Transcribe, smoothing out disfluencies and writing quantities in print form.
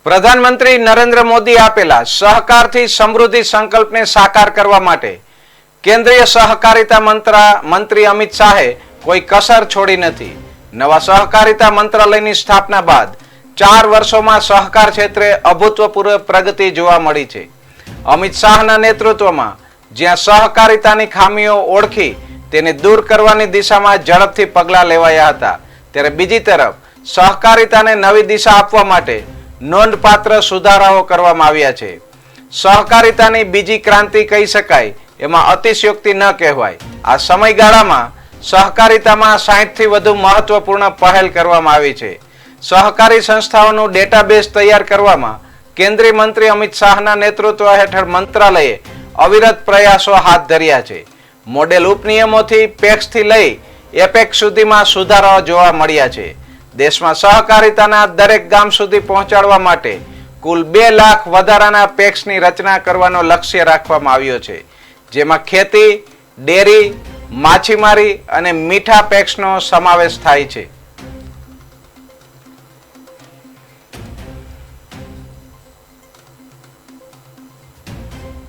પ્રધાનમંત્રી નરેન્દ્ર મોદી આપેલા સહકારથી સમૃદ્ધિ સંકલ્પને સાકાર કરવા માટે કેન્દ્રીય સહકારિતા મંત્રી અમિત શાહે કોઈ કસર છોડી નથી. નવા સહકારિતા મંત્રાલયની સ્થાપના બાદ 4 વર્ષોમાં સહકાર ક્ષેત્રે અભૂતપૂર્વ પ્રગતિ જોવા મળી છે. અમિત શાહના નેતૃત્વમાં જ્યાં સહકારિતાની ખામીઓ ઓળખી તેને દૂર કરવાની દિશામાં ઝડપથી પગલાં લેવાયા હતા, ત્યારે બીજી તરફ સહકારિતાને નવી દિશા આપવા માટે નોંધપાત્ર સુધારાઓ કરવામાં આવ્યા છે. સહકારિતાની બીજી ક્રાંતિ કહી શકાય એમાં અતિશયોક્તિ ન કહેવાય. આ સમયગાળામાં સહકારિતામાં 60થી વધુ મહત્વપૂર્ણ પહેલ કરવામાં આવી છે. સહકારી સંસ્થાઓનું ડેટાબેઝ તૈયાર કરવામાં કેન્દ્રીય મંત્રી અમિત શાહના નેતૃત્વ હેઠળ મંત્રાલયે અવિરત પ્રયાસો હાથ ધર્યા છે. મોડેલ ઉપનિયમોથી પેક્સથી લઈ એપેક્સ સુધીમાં સુધારાઓ જોવા મળ્યા છે. દેશમાં સહકારિતાના દરેક ગામ સુધી પહોંચાડવા માટે કુલ 2 લાખ વધારાના પેક્સની રચના કરવાનો લક્ષ્ય રાખવામાં આવ્યો છે, જેમાં ખેતી, ડેરી, માછીમારી અને મીઠા પેક્સનો સમાવેશ થાય છે.